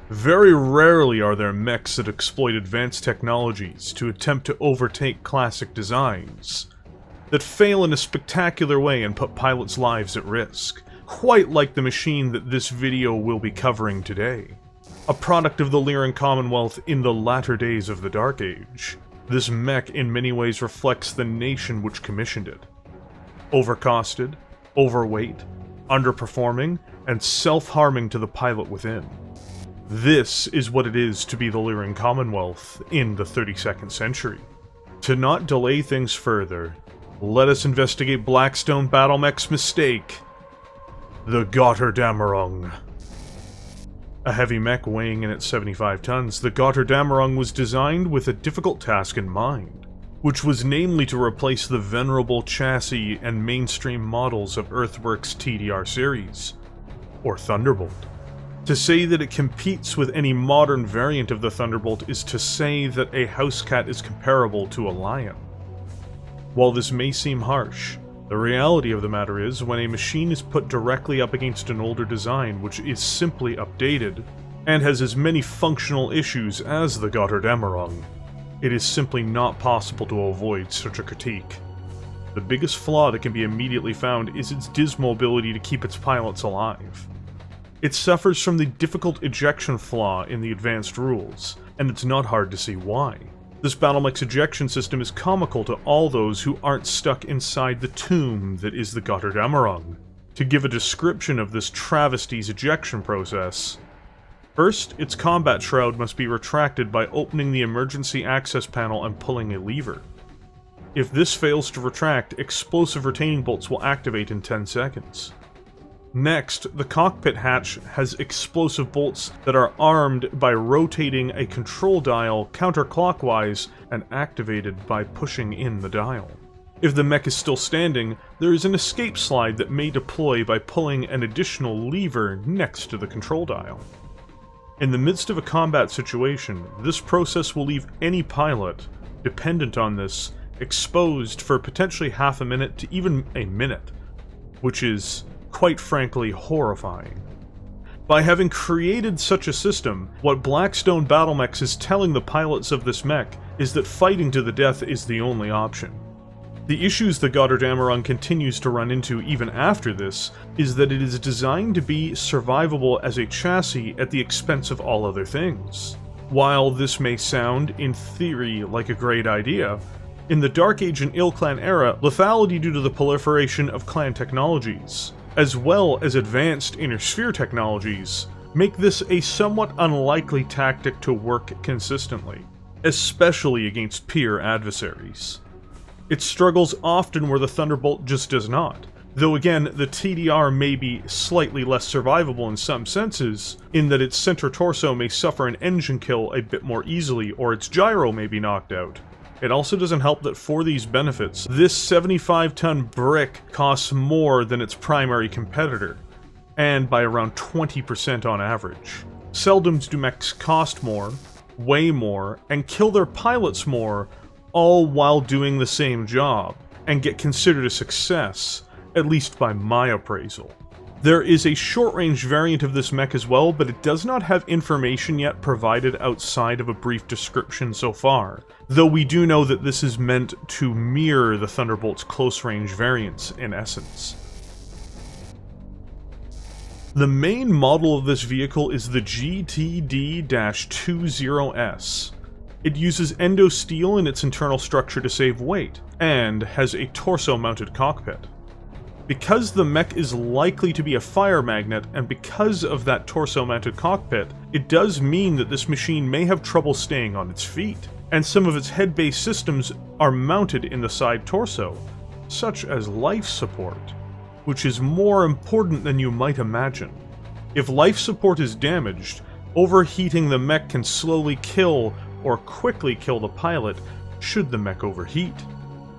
Very rarely are there mechs that exploit advanced technologies to attempt to overtake classic designs, that fail in a spectacular way and put pilots' lives at risk, quite like the machine that this video will be covering today. A product of the Lyran Commonwealth in the latter days of the Dark Age, this mech in many ways reflects the nation which commissioned it. Overcosted, overweight, underperforming, and self-harming to the pilot within. This is what it is to be the Lyran Commonwealth in the 32nd century. To not delay things further, let us investigate Blackstone Battlemech's mistake, the Götterdämmerung. A heavy mech weighing in at 75 tons, the Götterdämmerung was designed with a difficult task in mind, which was namely to replace the venerable chassis and mainstream models of Earthworks' TDR series, or Thunderbolt. To say that it competes with any modern variant of the Thunderbolt is to say that a house cat is comparable to a lion. While this may seem harsh, the reality of the matter is, when a machine is put directly up against an older design which is simply updated, and has as many functional issues as the Götterdämmerung, it is simply not possible to avoid such a critique. The biggest flaw that can be immediately found is its dismal ability to keep its pilots alive. It suffers from the difficult ejection flaw in the advanced rules, and it's not hard to see why. This Battlemech's ejection system is comical to all those who aren't stuck inside the tomb that is the Götterdämmerung. To give a description of this travesty's ejection process, first, its combat shroud must be retracted by opening the emergency access panel and pulling a lever. If this fails to retract, explosive retaining bolts will activate in 10 seconds. Next, the cockpit hatch has explosive bolts that are armed by rotating a control dial counterclockwise and activated by pushing in the dial. If the mech is still standing, there is an escape slide that may deploy by pulling an additional lever next to the control dial. In the midst of a combat situation, this process will leave any pilot, dependent on this, exposed for potentially half a minute to even a minute, which is, quite frankly, horrifying. By having created such a system, what Blackstone Battlemechs is telling the pilots of this mech is that fighting to the death is the only option. The issues the Götterdämmerung continues to run into even after this is that it is designed to be survivable as a chassis at the expense of all other things. While this may sound, in theory, like a great idea, in the Dark Age and Ill Clan era, lethality due to the proliferation of clan technologies, as well as advanced inner sphere technologies, make this a somewhat unlikely tactic to work consistently, especially against peer adversaries. It struggles often where the Thunderbolt just does not, though again, the TDR may be slightly less survivable in some senses, in that its center torso may suffer an engine kill a bit more easily, or its gyro may be knocked out. It also doesn't help that for these benefits, this 75-ton brick costs more than its primary competitor, and by around 20% on average. Seldom do mechs cost more, weigh more, and kill their pilots more, all while doing the same job, and get considered a success, at least by my appraisal. There is a short-range variant of this mech as well, but it does not have information yet provided outside of a brief description so far, though we do know that this is meant to mirror the Thunderbolt's close-range variants in essence. The main model of this vehicle is the GTD-20S. It uses ENDO-STEEL in its internal structure to save weight, and has a torso-mounted cockpit. Because the mech is likely to be a fire magnet, and because of that torso-mounted cockpit, it does mean that this machine may have trouble staying on its feet, and some of its head-based systems are mounted in the side torso, such as life support, which is more important than you might imagine. If life support is damaged, overheating the mech can slowly kill or quickly kill the pilot should the mech overheat.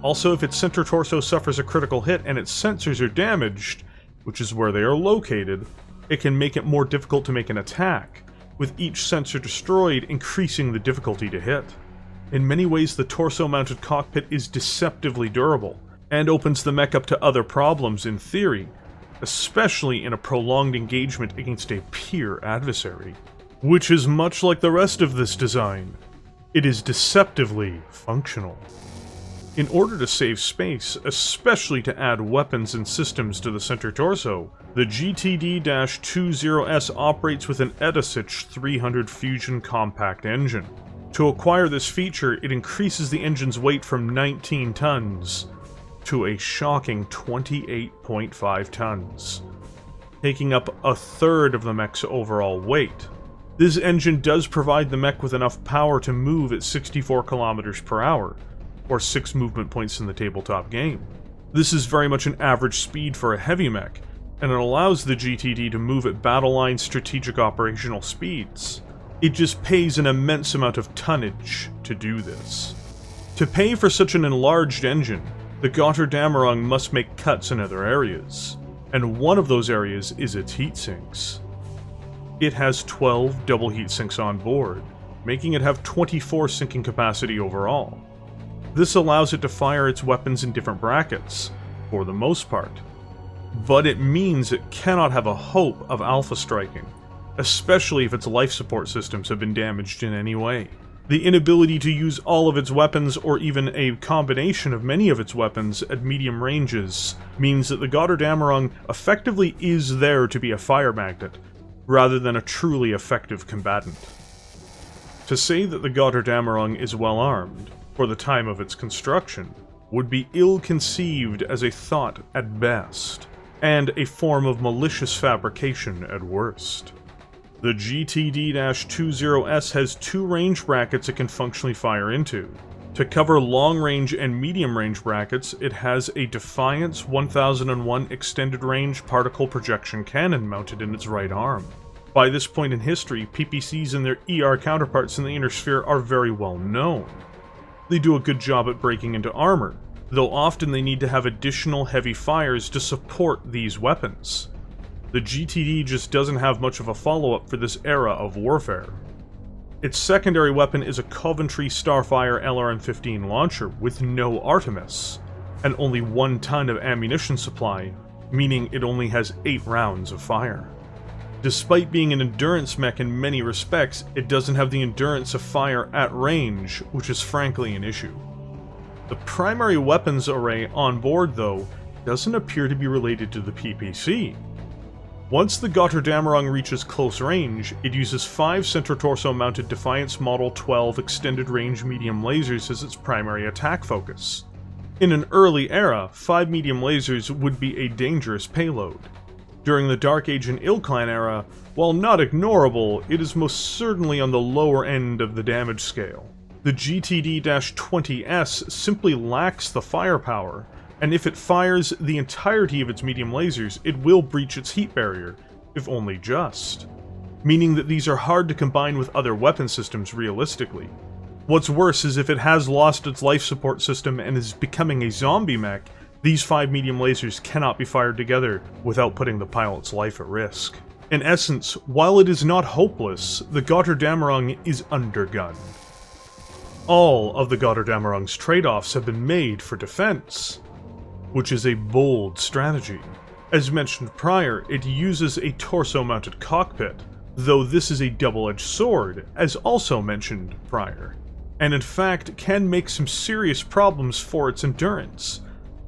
Also, if its center torso suffers a critical hit and its sensors are damaged, which is where they are located, it can make it more difficult to make an attack, with each sensor destroyed increasing the difficulty to hit. In many ways, the torso-mounted cockpit is deceptively durable, and opens the mech up to other problems in theory, especially in a prolonged engagement against a peer adversary. which is much like the rest of this design. It is deceptively functional. In order to save space, especially to add weapons and systems to the center torso, the GTD-20S operates with an EDISICH 300 Fusion compact engine. To acquire this feature, it increases the engine's weight from 19 tons to a shocking 28.5 tons, taking up a third of the mech's overall weight. This engine does provide the mech with enough power to move at 64 kilometers per hour, or 6 movement points in the tabletop game. This is very much an average speed for a heavy mech, and it allows the GTD to move at battle line strategic operational speeds. It just pays an immense amount of tonnage to do this. To pay for such an enlarged engine, the Götterdämmerung must make cuts in other areas, and one of those areas is its heatsinks. It has 12 double heatsinks on board, making it have 24 sinking capacity overall. This allows it to fire its weapons in different brackets, for the most part. But it means it cannot have a hope of alpha striking, especially if its life support systems have been damaged in any way. The inability to use all of its weapons, or even a combination of many of its weapons at medium ranges, means that the Götterdämmerung effectively is there to be a fire magnet, rather than a truly effective combatant. To say that the Götterdämmerung is well armed, for the time of its construction, would be ill-conceived as a thought at best, and a form of malicious fabrication at worst. The GTD-20S has 2 range brackets it can functionally fire into. To cover long-range and medium-range brackets, it has a Defiance 1001 extended-range particle projection cannon mounted in its right arm. By this point in history, PPCs and their ER counterparts in the Inner Sphere are very well known. They do a good job at breaking into armor, though often they need to have additional heavy fires to support these weapons. The GTD just doesn't have much of a follow-up for this era of warfare. Its secondary weapon is a Coventry Starfire LRM-15 launcher with no Artemis, and only 1 ton of ammunition supply, meaning it only has 8 rounds of fire. Despite being an endurance mech in many respects, it doesn't have the endurance of fire at range, which is frankly an issue. The primary weapons array on board, though, doesn't appear to be related to the PPC. Once the Götterdämmerung reaches close range, it uses 5 center torso mounted Defiance Model 12 extended range medium lasers as its primary attack focus. In an early era, 5 medium lasers would be a dangerous payload. During the Dark Age and Ilklan era, while not ignorable, it is most certainly on the lower end of the damage scale. The GTD-20S simply lacks the firepower, and if it fires the entirety of its medium lasers, it will breach its heat barrier, if only just. Meaning that these are hard to combine with other weapon systems realistically. What's worse is if it has lost its life support system and is becoming a zombie mech, these 5 medium lasers cannot be fired together without putting the pilot's life at risk. In essence, while it is not hopeless, the Götterdämmerung is undergunned. All of the Götterdämmerung's trade-offs have been made for defense, which is a bold strategy. As mentioned prior, it uses a torso-mounted cockpit, though this is a double-edged sword, as also mentioned prior, and in fact can make some serious problems for its endurance,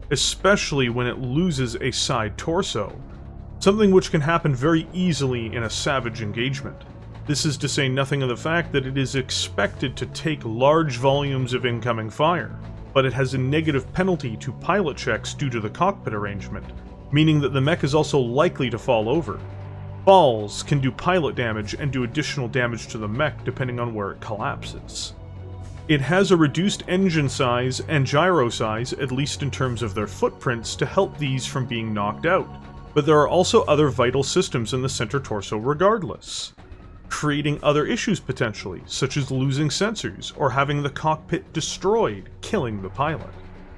especially when it loses a side torso, something which can happen very easily in a savage engagement. This is to say nothing of the fact that it is expected to take large volumes of incoming fire, but it has a negative penalty to pilot checks due to the cockpit arrangement, meaning that the mech is also likely to fall over. Falls can do pilot damage and do additional damage to the mech depending on where it collapses. It has a reduced engine size and gyro size, at least in terms of their footprints, to help these from being knocked out, but there are also other vital systems in the center torso regardless, creating other issues potentially, such as losing sensors or having the cockpit destroyed, killing the pilot.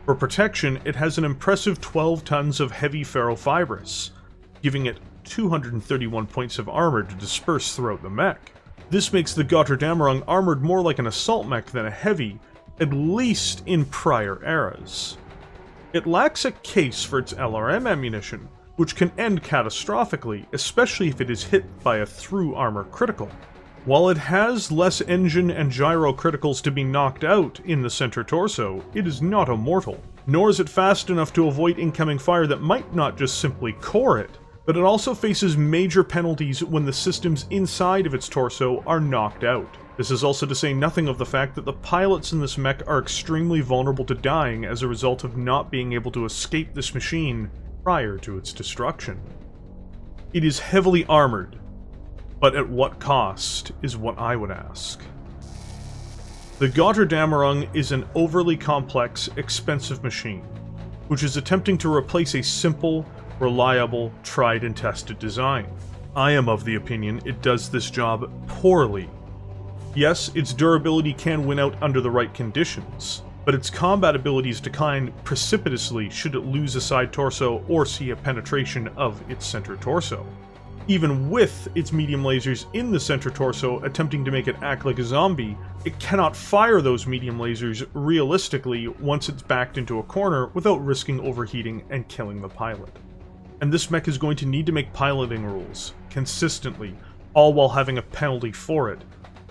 For protection, it has an impressive 12 tons of heavy ferrofibrous, giving it 231 points of armor to disperse throughout the mech. This makes the Götterdämmerung armored more like an assault mech than a heavy, at least in prior eras. It lacks a case for its LRM ammunition, which can end catastrophically, especially if it is hit by a through armor critical. While it has less engine and gyro criticals to be knocked out in the center torso, it is not immortal, nor is it fast enough to avoid incoming fire that might not just simply core it, but it also faces major penalties when the systems inside of its torso are knocked out. This is also to say nothing of the fact that the pilots in this mech are extremely vulnerable to dying as a result of not being able to escape this machine prior to its destruction. It is heavily armored, but at what cost is what I would ask. The Götterdämmerung is an overly complex, expensive machine, which is attempting to replace a simple, reliable, tried and tested design. I am of the opinion it does this job poorly. Yes, its durability can win out under the right conditions, but its combat abilities decline precipitously should it lose a side torso or see a penetration of its center torso. Even with its medium lasers in the center torso attempting to make it act like a zombie, it cannot fire those medium lasers realistically once it's backed into a corner without risking overheating and killing the pilot. And this mech is going to need to make piloting rules, consistently, all while having a penalty for it,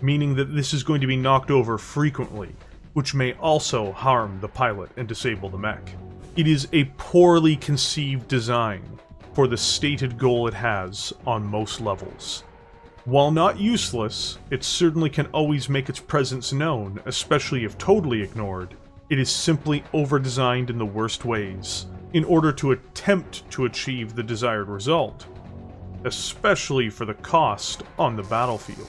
meaning that this is going to be knocked over frequently, which may also harm the pilot and disable the mech. It is a poorly conceived design for the stated goal it has on most levels. While not useless, it certainly can always make its presence known, especially if totally ignored. It is simply over-designed in the worst ways, in order to attempt to achieve the desired result, especially for the cost on the battlefield.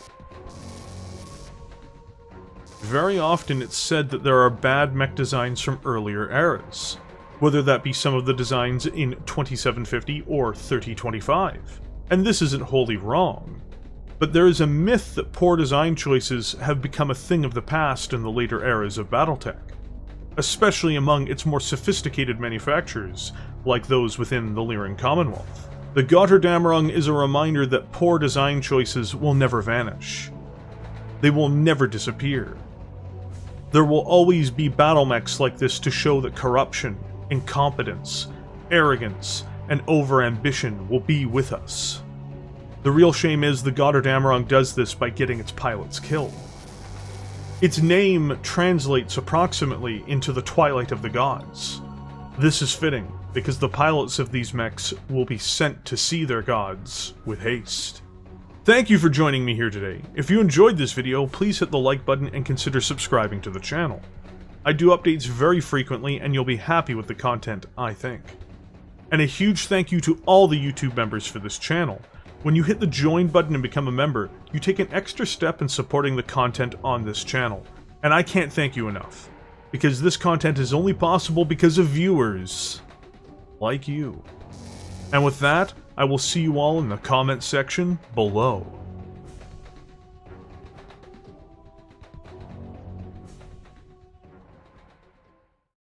Very often it's said that there are bad mech designs from earlier eras, whether that be some of the designs in 2750 or 3025, and this isn't wholly wrong. But there is a myth that poor design choices have become a thing of the past in the later eras of Battletech, especially among its more sophisticated manufacturers, like those within the Lyran Commonwealth. The Götterdämmerung is a reminder that poor design choices will never vanish. They will never disappear. There will always be battlemechs like this to show that corruption, incompetence, arrogance, and overambition will be with us. The real shame is the Götterdämmerung does this by getting its pilots killed. Its name translates approximately into the Twilight of the Gods. This is fitting, because the pilots of these mechs will be sent to see their gods with haste. Thank you for joining me here today. If you enjoyed this video, please hit the like button and consider subscribing to the channel. I do updates very frequently and you'll be happy with the content, I think. And a huge thank you to all the YouTube members for this channel. When you hit the join button and become a member, you take an extra step in supporting the content on this channel. And I can't thank you enough, because this content is only possible because of viewers like you. And with that, I will see you all in the comment section below.